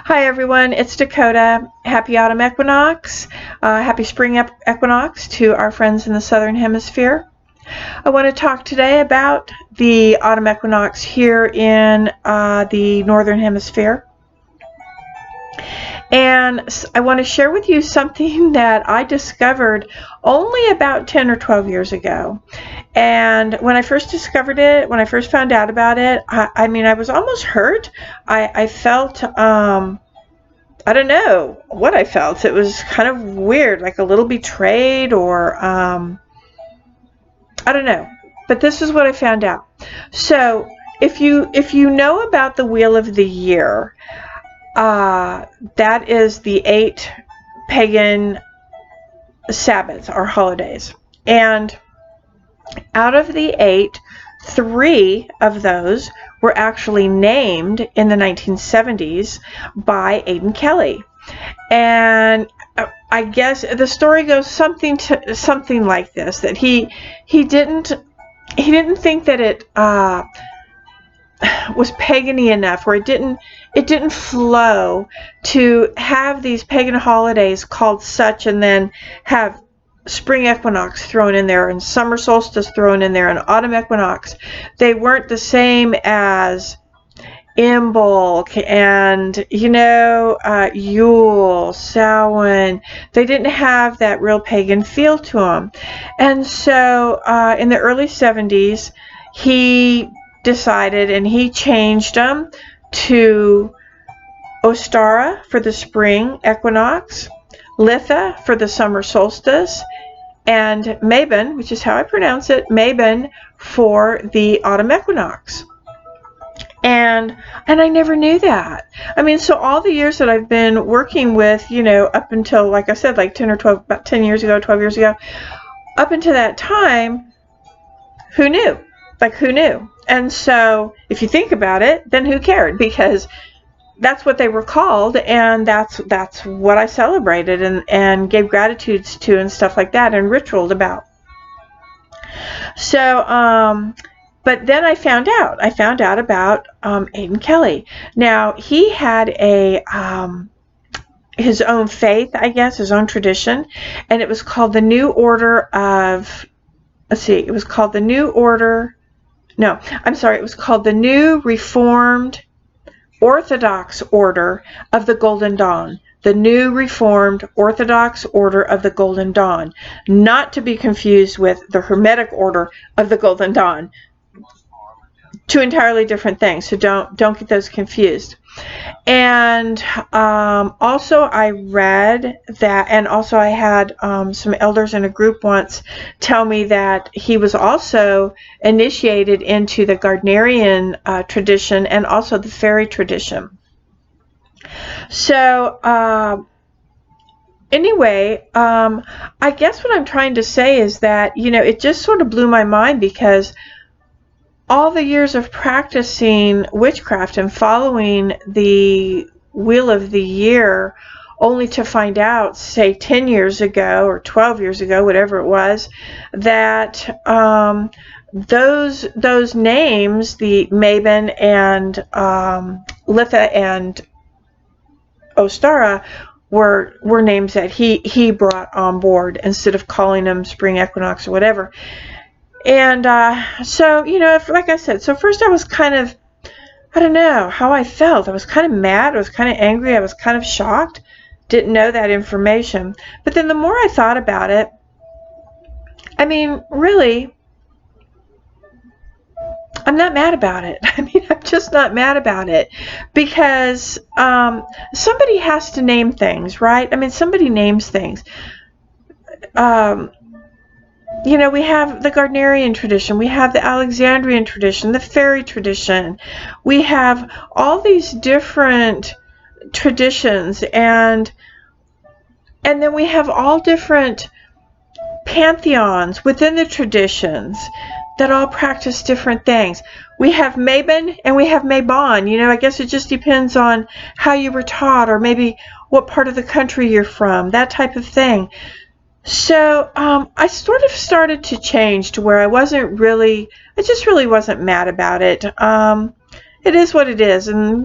Hi everyone, it's Dakota. Happy Autumn Equinox. Happy Spring Equinox to our friends in the Southern Hemisphere. I want to talk today about the Autumn Equinox here in the Northern Hemisphere. And I want to share with you something that I discovered only about 10 or 12 years ago. And when I first discovered it, when I first found out about it, I was almost hurt. I felt, I don't know what I felt. It was kind of weird, like a little betrayed or, I don't know. But this is what I found out. So if you know about the Wheel of the Year, that is the 8 pagan Sabbaths or holidays. And out of the 8, 3 of those were actually named in the 1970s by Aidan Kelly. And I guess the story goes something like this, that he didn't think that it was pagany enough, or it didn't flow to have these pagan holidays called such and then have spring equinox thrown in there and summer solstice thrown in there and autumn equinox. They weren't the same as Imbolc and Yule, Samhain. They didn't have that real pagan feel to them. And so in the early 70s he decided, and he changed them to Ostara for the spring equinox, Litha for the summer solstice, and Mabon, which is how I pronounce it, Mabon for the autumn equinox. And I never knew that. So all the years that I've been working with, up until, like I said, like 10 or 12, about 10 years ago, 12 years ago, up until that time, who knew? Like, who knew? And so if you think about it, then who cared? Because that's what they were called, and that's what I celebrated and gave gratitudes to and stuff like that, and ritualed about. So, but then I found out about Aidan Kelly. Now, he had his own faith, I guess, his own tradition, and it was called the New Order of, it was called the New Order, no, I'm sorry, it was called the New Reformed Orthodox Order of the Golden Dawn. The New Reformed Orthodox Order of the Golden Dawn. Not to be confused with the Hermetic Order of the Golden Dawn. Two entirely different things, so don't get those confused. And also I read that, and also I had some elders in a group once tell me that he was also initiated into the Gardnerian tradition and also the fairy tradition. So anyway, I guess what I'm trying to say is that, it just sort of blew my mind, because all the years of practicing witchcraft and following the Wheel of the Year, only to find out, say 10 years ago or 12 years ago, whatever it was, that those names, the Mabon and Litha and Ostara, were names that he brought on board instead of calling them spring equinox or whatever. And so, like I said, so first I was kind of, I don't know how I felt. I was kind of mad. I was kind of angry. I was kind of shocked. Didn't know that information. But then the more I thought about it, really, I'm not mad about it. I'm just not mad about it, because somebody has to name things, right? Somebody names things. We have the Gardnerian tradition, we have the Alexandrian tradition, the fairy tradition. We have all these different traditions, and then we have all different pantheons within the traditions that all practice different things. We have Mabon and we have Mabon. I guess it just depends on how you were taught, or maybe what part of the country you're from, that type of thing. So I sort of started to change to where I just really wasn't mad about it. It is what it is, and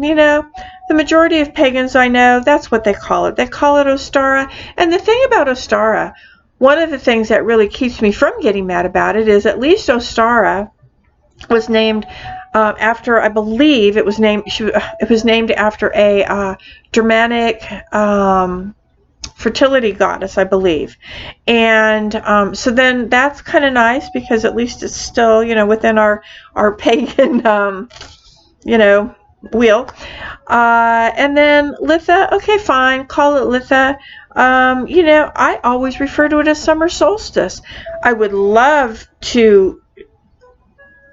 the majority of pagans I know, that's what they call it. They call it Ostara. And the thing about Ostara, one of the things that really keeps me from getting mad about it is at least Ostara was named after, I believe it was named after a Germanic fertility goddess, I believe. And so then that's kind of nice, because at least it's still, within our pagan, wheel. And then Litha, okay, fine, call it Litha. I always refer to it as summer solstice. I would love to,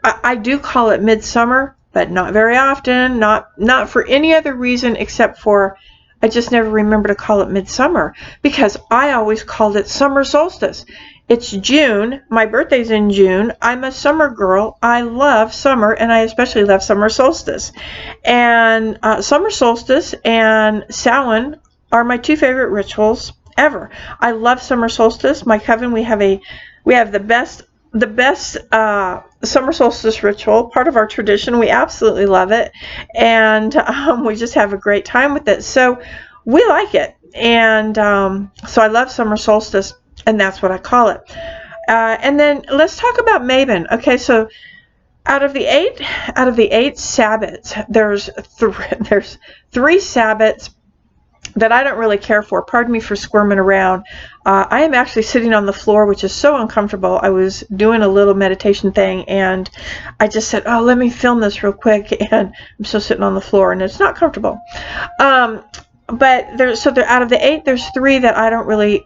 I do call it midsummer, but not very often, not for any other reason except for I just never remember to call it midsummer, because I always called it summer solstice. It's June. My birthday's in June. I'm a summer girl. I love summer, and I especially love summer solstice. And summer solstice and Samhain are my two favorite rituals ever. I love summer solstice. My coven, we have the best summer solstice ritual, part of our tradition. We absolutely love it, and we just have a great time with it. So we like it, and so I love summer solstice, and that's what I call it. And then let's talk about Mabon. Okay, so out of the eight Sabbats, there's three Sabbats that I don't really care for. Pardon me for squirming around. I am actually sitting on the floor, which is so uncomfortable. I was doing a little meditation thing, and I just said, oh, let me film this real quick, and I'm still sitting on the floor, and it's not comfortable. But out of the eight, there's three that I don't really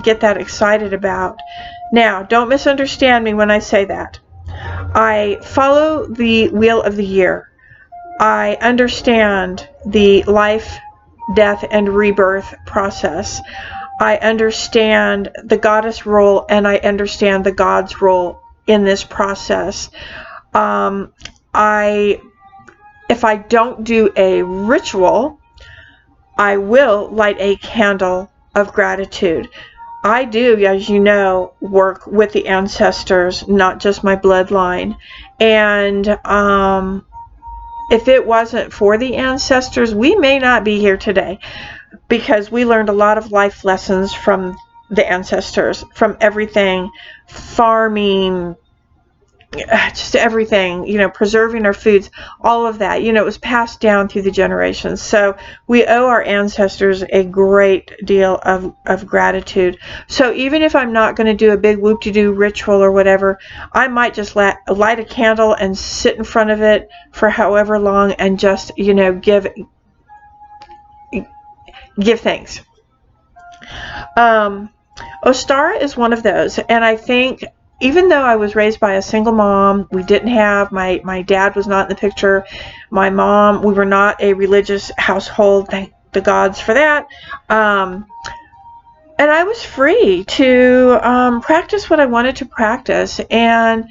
get that excited about. Now, don't misunderstand me when I say that. I follow the Wheel of the Year. I understand the life, death, and rebirth process. I understand the goddess role, and I understand the god's role in this process. If I don't do a ritual, I will light a candle of gratitude. I do, as you know, work with the ancestors, not just my bloodline. And if it wasn't for the ancestors, we may not be here today, because we learned a lot of life lessons from the ancestors, from everything, farming, just everything, preserving our foods, all of that, it was passed down through the generations. So we owe our ancestors a great deal of gratitude. So even if I'm not going to do a big whoop-de-doo ritual or whatever, I might just light a candle and sit in front of it for however long and just, give thanks. Ostara is one of those, and I think, even though I was raised by a single mom, we didn't have, my dad was not in the picture, my mom, we were not a religious household, thank the gods for that, and I was free to practice what I wanted to practice. And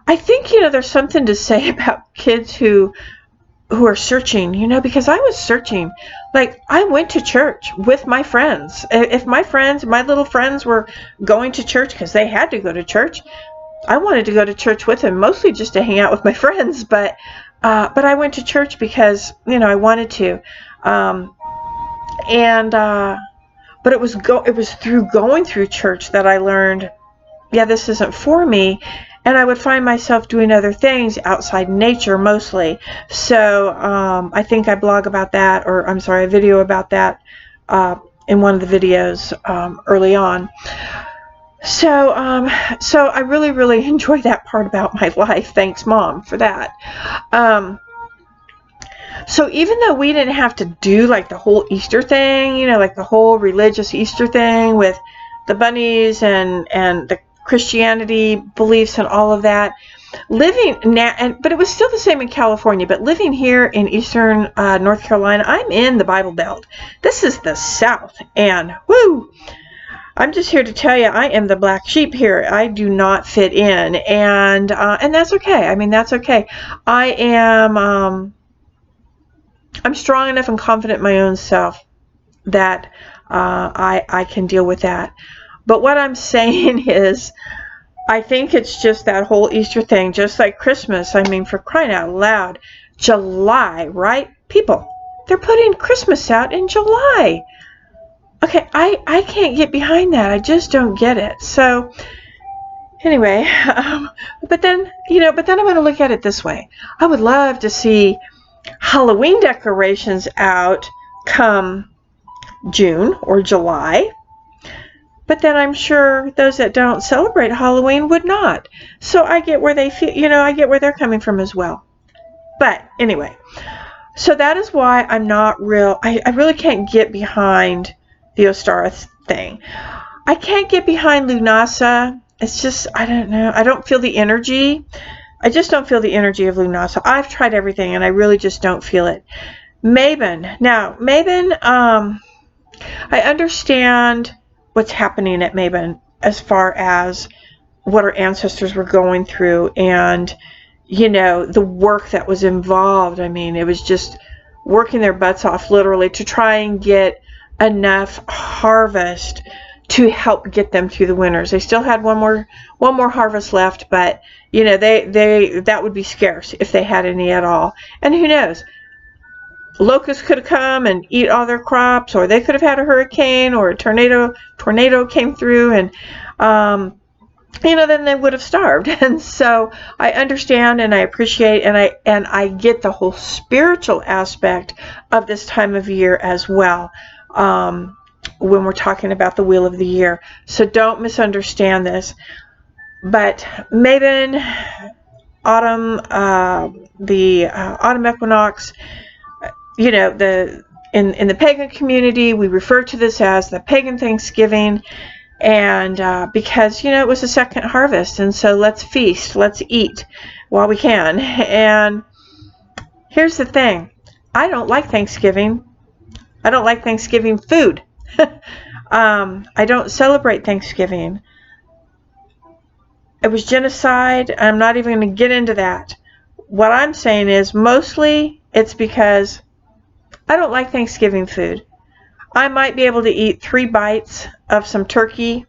I think, there's something to say about kids who are searching, because I was searching. Like, I went to church with my friends. If my little friends were going to church because they had to go to church, I wanted to go to church with them, mostly just to hang out with my friends. But I went to church because, I wanted to. But it was through going through church that I learned, yeah, this isn't for me. And I would find myself doing other things outside nature mostly. So I think I blog about that, or I'm sorry, a video about that in one of the videos early on. So I really, really enjoy that part about my life. Thanks, Mom, for that. So even though we didn't have to do like the whole Easter thing, like the whole religious Easter thing with the bunnies and the Christianity beliefs and all of that, but it was still the same in California, but living here in eastern North Carolina, I'm in the Bible Belt. This is the South, and woo, I'm just here to tell you, I am the black sheep here. I do not fit in, and that's okay. I mean, that's okay. I'm strong enough and confident in my own self that I can deal with that. But what I'm saying is, I think it's just that whole Easter thing, just like Christmas. I mean, for crying out loud, July, right? People, they're putting Christmas out in July. Okay, I can't get behind that. I just don't get it. So anyway, but then I'm going to look at it this way. I would love to see Halloween decorations out come June or July. But then I'm sure those that don't celebrate Halloween would not. So I get where they feel, I get where they're coming from as well. But anyway, so that is why I'm not I really can't get behind the Ostara thing. I can't get behind Lunasa. It's just, I don't know. I don't feel the energy. I just don't feel the energy of Lunasa. I've tried everything and I really just don't feel it. Mabon. Now, Mabon, I understand what's happening at Mabon as far as what our ancestors were going through and, the work that was involved. I mean, it was just working their butts off literally to try and get enough harvest to help get them through the winters. They still had one more harvest left, but that would be scarce if they had any at all. And who knows? Locusts could have come and eat all their crops, or they could have had a hurricane or a tornado came through, and then they would have starved. And so I understand and I appreciate and I get the whole spiritual aspect of this time of year as well. When we're talking about the Wheel of the Year. So don't misunderstand this. But Mabon, autumn, the autumn equinox, in the pagan community, we refer to this as the pagan Thanksgiving. And because, it was the second harvest. And so let's feast, let's eat while we can. And here's the thing. I don't like Thanksgiving. I don't like Thanksgiving food. I don't celebrate Thanksgiving. It was genocide. I'm not even going to get into that. What I'm saying is mostly it's because I don't like Thanksgiving food. I might be able to eat 3 bites of some turkey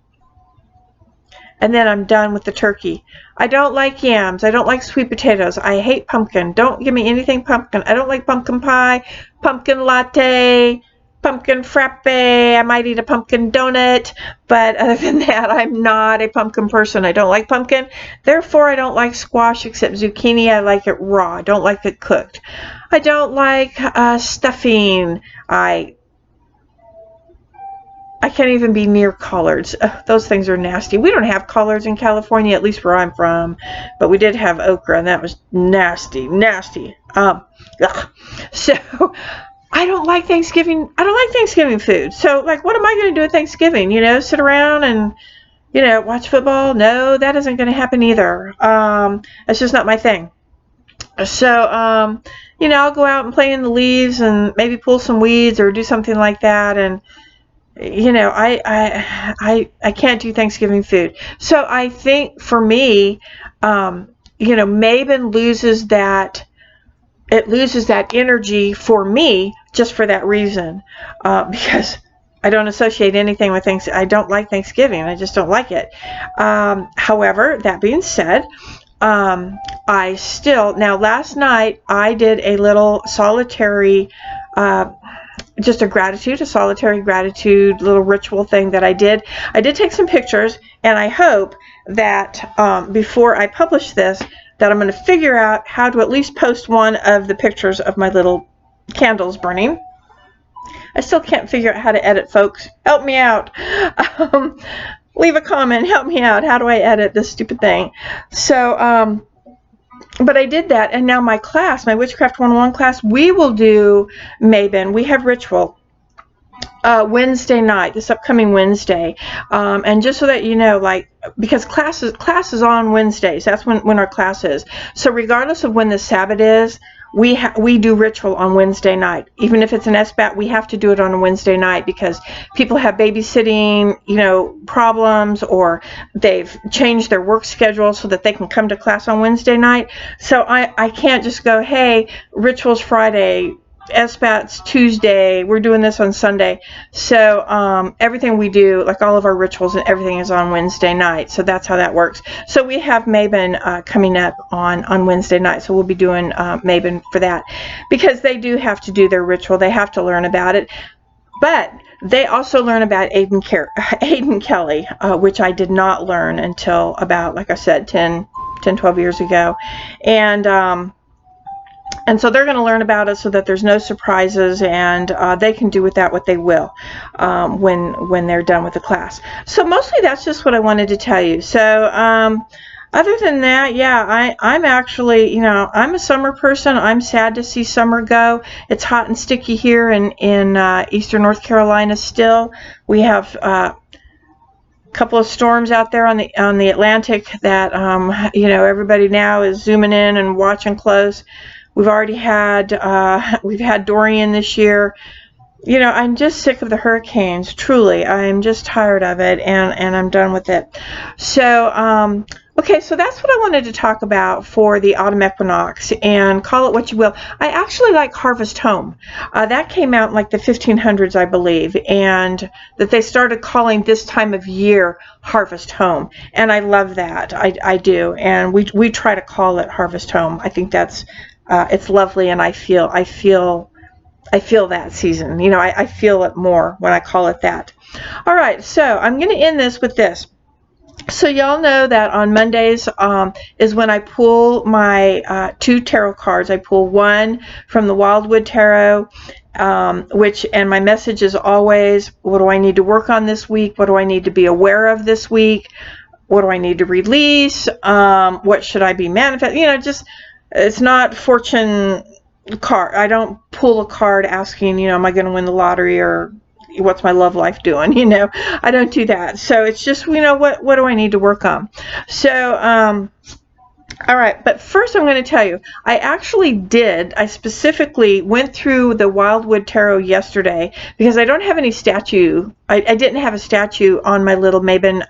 and then I'm done with the turkey. I don't like yams. I don't like sweet potatoes. I hate pumpkin. Don't give me anything pumpkin. I don't like pumpkin pie, pumpkin latte, pumpkin frappe. I might eat a pumpkin donut, but other than that, I'm not a pumpkin person. I don't like pumpkin. Therefore, I don't like squash except zucchini. I like it raw. I don't like it cooked. I don't like stuffing. I can't even be near collards. Those things are nasty. We don't have collards in California, at least where I'm from, but we did have okra, and that was nasty. So I don't like Thanksgiving. I don't like Thanksgiving food. So, what am I going to do at Thanksgiving? Sit around and, watch football? No, that isn't going to happen either. That's just not my thing. So, I'll go out and play in the leaves and maybe pull some weeds or do something like that. And, I can't do Thanksgiving food. So I think for me, Mabon loses that. It loses that energy for me just for that reason, because I don't associate anything with Thanksgiving. I don't like Thanksgiving. I just don't like it. However, that being said, now last night I did a little solitary, just a solitary gratitude little ritual thing that I did. I did take some pictures, and I hope that before I publish this, that I'm going to figure out how to at least post one of the pictures of my little candles burning. I still can't figure out how to edit, folks. Help me out. Leave a comment. Help me out. How do I edit this stupid thing? So, but I did that, and now my class, my Witchcraft 101 class, we will do Mabon. We have ritual Wednesday night, this upcoming Wednesday. And just so that you know, because class is on Wednesdays. That's when our class is. So regardless of when the Sabbath is, we do ritual on Wednesday night. Even if it's an SBAT, we have to do it on a Wednesday night because people have babysitting, problems, or they've changed their work schedule so that they can come to class on Wednesday night. So I can't just go, hey, ritual's Friday, SPAT's Tuesday. We're doing this on Sunday. So everything we do, like all of our rituals and everything, is on Wednesday night. So that's how that works. So we have Mabon coming up on Wednesday night. So we'll be doing Mabon for that, because they do have to do their ritual. They have to learn about it. But they also learn about Aiden Kelly, which I did not learn until about, like I said, 10, 12 years ago. And so they're going to learn about it so that there's no surprises, and they can do with that what they will when they're done with the class. So mostly that's just what I wanted to tell you. So other than that, yeah, I'm actually, I'm a summer person. I'm sad to see summer go. It's hot and sticky here in eastern North Carolina still. We have a couple of storms out there on the Atlantic that, everybody now is zooming in and watching close. We've already had, we've had Dorian this year. I'm just sick of the hurricanes, truly. I'm just tired of it, and I'm done with it. So, okay, so that's what I wanted to talk about for the autumn equinox, and call it what you will. I actually like Harvest Home. That came out in like the 1500s, I believe, and that they started calling this time of year Harvest Home, and I love that. I do, and we try to call it Harvest Home. I think that's it's lovely, and I feel that season. I feel it more when I call it that. All right, so I'm going to end this with this. So y'all know that on Mondays is when I pull my 2 tarot cards. I pull one from the Wildwood Tarot, and my message is always, what do I need to work on this week? What do I need to be aware of this week? What do I need to release? What should I be manifesting? It's not fortune card. I don't pull a card asking, am I going to win the lottery, or what's my love life doing? I don't do that. So it's just, what do I need to work on? So, all right. But first I'm going to tell you, I specifically went through the Wildwood Tarot yesterday, because I don't have any statue. I didn't have a statue on my little Mabon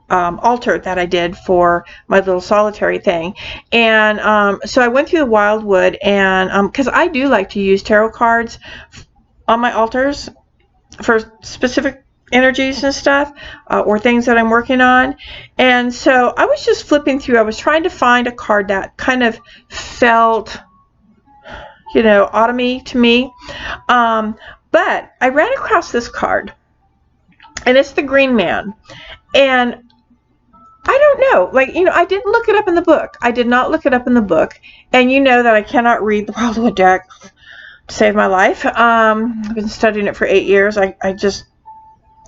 altar that I did for my little solitary thing. And so I went through the Wildwood, and because I do like to use tarot cards on my altars for specific energies and stuff, or things that I'm working on. And so I was just flipping through. I was trying to find a card that kind of felt, autumny to me. But I ran across this card, and it's the Green Man. And I don't know, I didn't look it up in the book. I did not look it up in the book. And you know that I cannot read the Wildwood deck to save my life. I've been studying it for 8 years. I just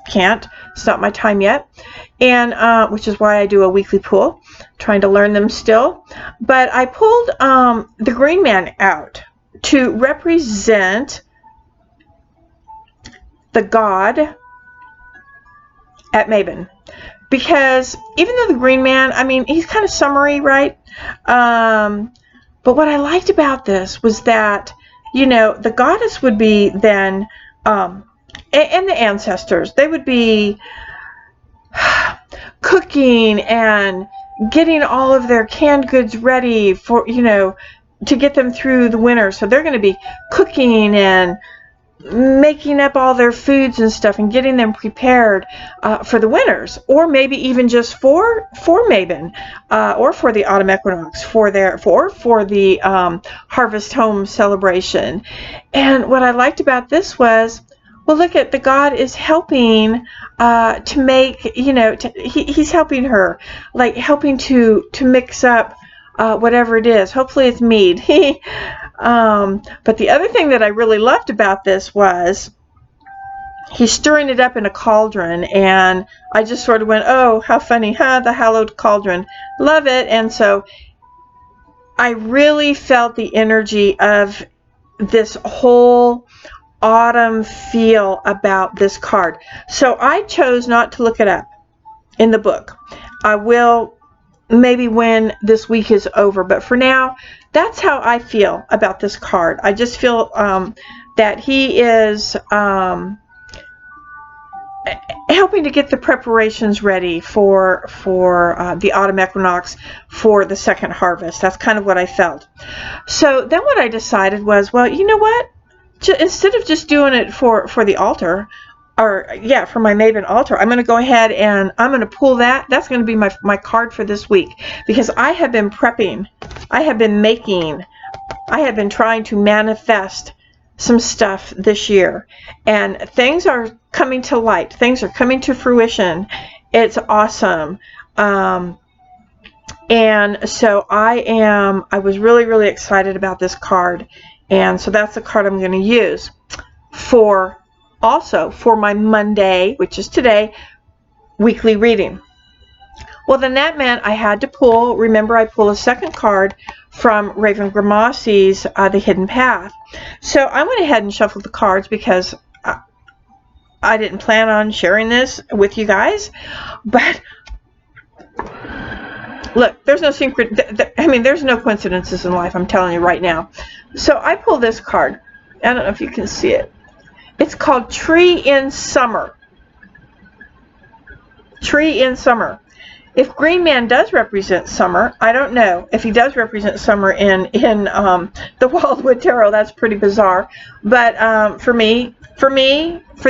can't. It's not my time yet. And which is why I do a weekly pull, trying to learn them still. But I pulled the Green Man out to represent the god at Mabon. Because even though the Green Man, he's kind of summery, right? But what I liked about this was that, the goddess would be then, and the ancestors, they would be cooking and getting all of their canned goods ready for, to get them through the winter. So they're going to be cooking and making up all their foods and stuff and getting them prepared for the winters, or maybe even just for Mabon, or for the autumn equinox, for the Harvest Home celebration. And what I liked about this was, well, look at the god is helping to make, he's helping her, helping to mix up whatever it is. Hopefully it's mead. But the other thing that I really loved about this was he's stirring it up in a cauldron, and I just sort of went, oh, how funny, the hallowed cauldron. Love it. And so I really felt the energy of this whole autumn feel about this card. So I chose not to look it up in the book. I will maybe when this week is over, but for now, that's how I feel about this card. I just feel that he is helping to get the preparations ready for the autumn equinox, for the second harvest. That's kind of what I felt. So then what I decided was, well, you know what? Instead of just doing it for the altar, or yeah, for my Mabon altar, I'm going to go ahead and I'm going to pull that. That's going to be my card for this week, because I have been prepping. I have been making. I have been trying to manifest some stuff this year, and things are coming to light. Things are coming to fruition. It's awesome. And so I was really, really excited about this card, and so that's the card I'm going to use for my Monday, which is today, weekly reading. Well, then that meant I had to pull, remember I pull a second card from Raven Grimasi's The Hidden Path. So I went ahead and shuffled the cards, because I didn't plan on sharing this with you guys. But look, there's no secret. I mean, there's no coincidences in life, I'm telling you right now. So I pulled this card. I don't know if you can see it. It's called Tree in Summer. Tree in Summer. If Green Man does represent summer, I don't know. If he does represent summer in the Wildwood Tarot, that's pretty bizarre. But for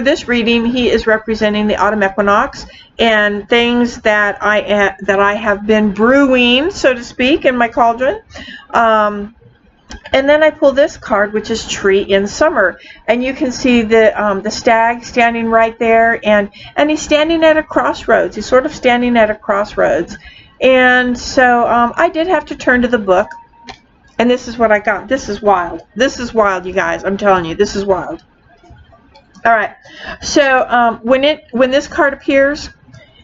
this reading, he is representing the autumn equinox and things that I have been brewing, so to speak, in my cauldron. And then I pull this card, which is Tree in Summer, and you can see the stag standing right there, and he's standing at a crossroads. He's sort of standing at a crossroads, and so I did have to turn to the book, and this is what I got. This is wild. This is wild, you guys. I'm telling you, this is wild. All right. So when this card appears,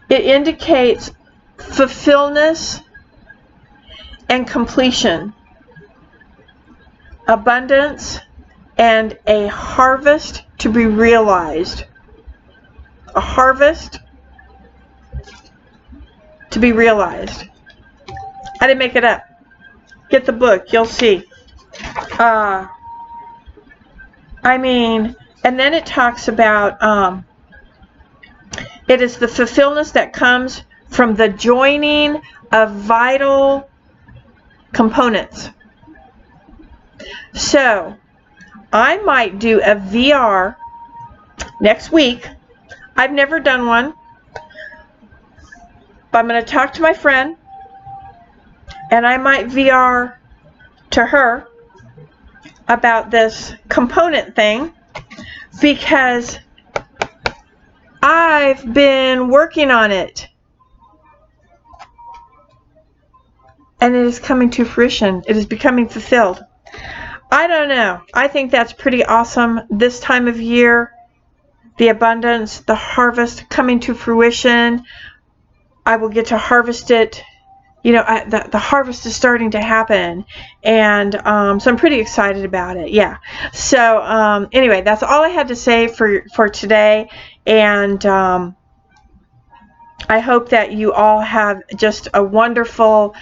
it indicates fulfillment and completion, abundance, and a harvest to be realized. A harvest to be realized. I didn't make it up. Get the book, you'll see. I mean, and then it talks about it is the fulfillment that comes from the joining of vital components. So I might do a VR next week. I've never done one, but I'm going to talk to my friend, and I might VR to her about this component thing, because I've been working on it, and it is coming to fruition. It is becoming fulfilled. I don't know. I think that's pretty awesome this time of year. The abundance, the harvest coming to fruition. I will get to harvest it. You know, the harvest is starting to happen. And so I'm pretty excited about it. Yeah. So anyway, that's all I had to say for today. And I hope that you all have just a wonderful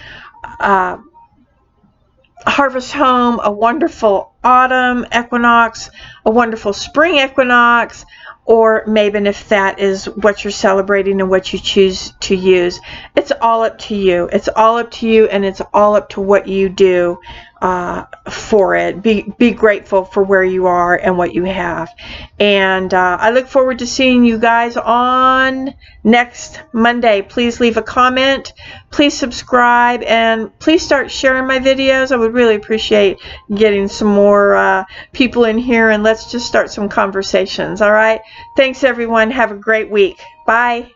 harvest home, a wonderful autumn equinox, a wonderful spring equinox, or maybe if that is what you're celebrating and what you choose to use. It's all up to you. It's all up to you, and it's all up to what you do for it. Be grateful for where you are and what you have. And I look forward to seeing you guys on next Monday. Please leave a comment. Please subscribe, and please start sharing my videos. I would really appreciate getting some more people in here, and let's just start some conversations. All right. Thanks, everyone. Have a great week. Bye.